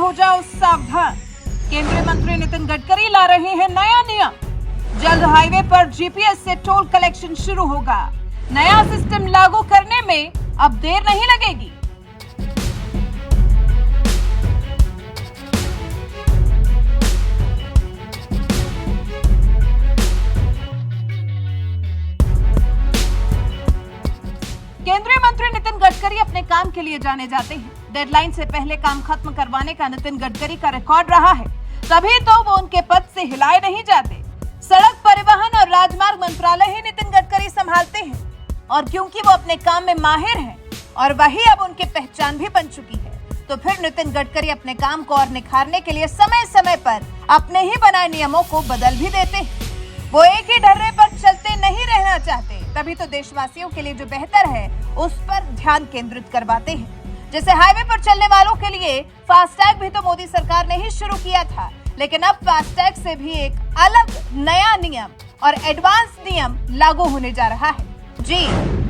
हो जाओ सावधान। केंद्रीय मंत्री नितिन गडकरी ला रहे हैं नया नियम। जल्द हाईवे पर जीपीएस से टोल कलेक्शन शुरू होगा। नया सिस्टम लागू करने में अब देर नहीं लगेगी। केंद्रीय मंत्री नितिन गडकरी अपने काम के लिए जाने जाते हैं। डेडलाइन से पहले काम खत्म करवाने का नितिन गडकरी का रिकॉर्ड रहा है, तभी तो वो उनके पद से हिलाए नहीं जाते। सड़क परिवहन और राजमार्ग मंत्रालय ही नितिन गडकरी संभालते हैं, और क्योंकि वो अपने काम में माहिर हैं और वही अब उनकी पहचान भी बन चुकी है, तो फिर नितिन गडकरी अपने काम को और निखारने के लिए समय समय पर अपने ही बनाए नियमों को बदल भी देते हैं। वो एक ही ढर्रे पर चलते नहीं रहना चाहते, तभी तो देशवासियों के लिए जो बेहतर है उस पर ध्यान केंद्रित करवाते हैं। जैसे हाईवे पर चलने वालों के लिए फास्टैग भी तो मोदी सरकार ने ही शुरू किया था, लेकिन अब फास्टैग से भी एक अलग नया नियम और एडवांस नियम लागू होने जा रहा है। जी,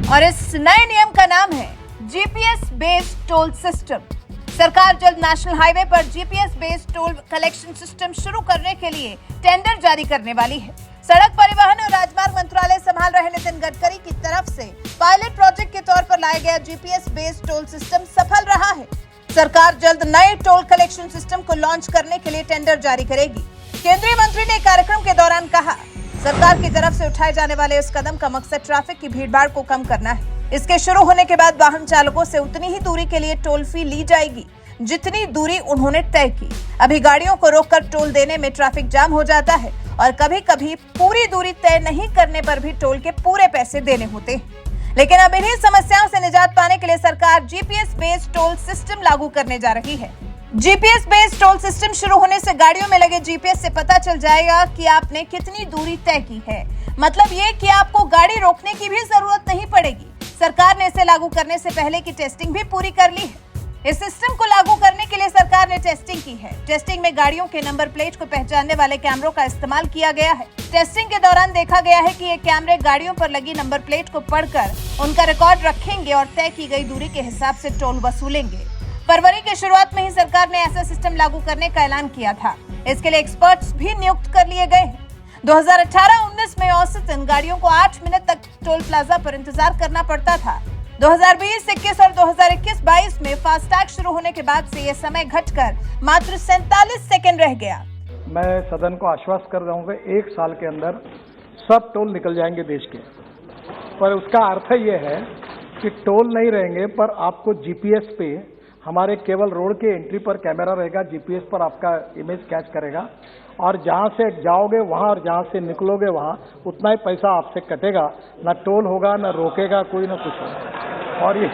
और इस नए नियम का नाम है जीपीएस बेस्ड टोल सिस्टम। सरकार जल्द नेशनल हाईवे पर GPS based toll collection system शुरू करने के लिए टेंडर जारी करने वाली है। सड़क परिवहन और राजमार्ग मंत्रालय संभाल रहे नितिन गडकरी की तरफ से पायलट प्रोजेक्ट के तौर पर लाया गया जीपीएस बेस्ड टोल सिस्टम सफल रहा है। सरकार जल्द नए टोल कलेक्शन सिस्टम को लॉन्च करने के लिए टेंडर जारी करेगी। केंद्रीय मंत्री ने कार्यक्रम के दौरान कहा, सरकार की तरफ से उठाए जाने वाले इस कदम का मकसद ट्रैफिक की भीड़भाड़ को कम करना है। इसके शुरू होने के बाद वाहन चालकों से उतनी ही दूरी के लिए टोल फी ली जाएगी जितनी दूरी उन्होंने तय की। अभी गाड़ियों को रोककर टोल देने में ट्रैफिक जाम हो जाता है और कभी कभी पूरी दूरी तय नहीं करने पर भी टोल के पूरे पैसे देने होते हैं। लेकिन अब इन्हीं समस्याओं से निजात पाने के लिए सरकार जीपीएस बेस्ड टोल सिस्टम लागू करने जा रही है। जीपीएस बेस्ड टोल सिस्टम शुरू होने से गाड़ियों में लगे जीपीएस से पता चल जाएगा कि आपने कितनी दूरी तय की है। मतलब ये कि आपको गाड़ी रोकने की भी जरूरत नहीं पड़ेगी। सरकार ने इसे लागू करने से पहले की टेस्टिंग भी पूरी कर ली है। इस सिस्टम को लागू करने के लिए सरकार ने टेस्टिंग की है। टेस्टिंग में गाड़ियों के नंबर प्लेट को पहचानने वाले कैमरों का इस्तेमाल किया गया है। टेस्टिंग के दौरान देखा गया है कि ये कैमरे गाड़ियों पर लगी नंबर प्लेट को पढ़कर उनका रिकॉर्ड रखेंगे और तय की गई दूरी के हिसाब से टोल वसूलेंगे। फरवरी की शुरुआत में ही सरकार ने ऐसा सिस्टम लागू करने का ऐलान किया था। इसके लिए एक्सपर्ट्स भी नियुक्त कर लिए गए हैं। 2018-19 में औसतन गाड़ियों को 8 मिनट तक टोल प्लाजा पर इंतजार करना पड़ता था। 2020-21 और 2021-22 में फास्टैग शुरू होने के बाद से यह समय घटकर मात्र 47 सेकंड रह गया। मैं सदन को आश्वस्त कर रहा हूँ कि 1 साल के अंदर सब टोल निकल जाएंगे देश के। पर उसका अर्थ ये है कि टोल नहीं रहेंगे, पर आपको जीपीएस पे हमारे केवल रोड के एंट्री पर कैमरा रहेगा। जीपीएस पर आपका इमेज कैच करेगा और जहां से जाओगे वहां और जहां से निकलोगे वहां उतना ही पैसा आपसे कटेगा। ना टोल होगा, ना रोकेगा कोई, ना कुछ होगा। और ये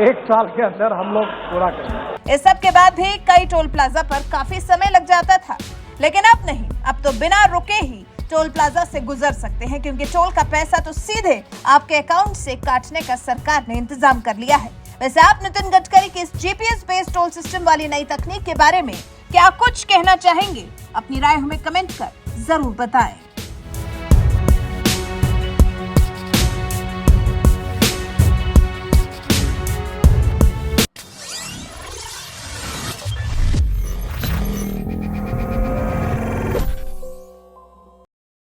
1 साल के अंदर हम लोग पूरा करेंगे। इस सब के बाद भी कई टोल प्लाजा पर काफी समय लग जाता था, लेकिन अब नहीं। अब तो बिना रुके ही टोल प्लाजा से गुजर सकते हैं, क्योंकि टोल का पैसा तो सीधे आपके अकाउंट से काटने का सरकार ने इंतजाम कर लिया है। वैसे आप नितिन गडकरी की इस जीपीएस बेस्ड टोल सिस्टम वाली नई तकनीक के बारे में क्या कुछ कहना चाहेंगे? अपनी राय हमें कमेंट कर जरूर बताएं।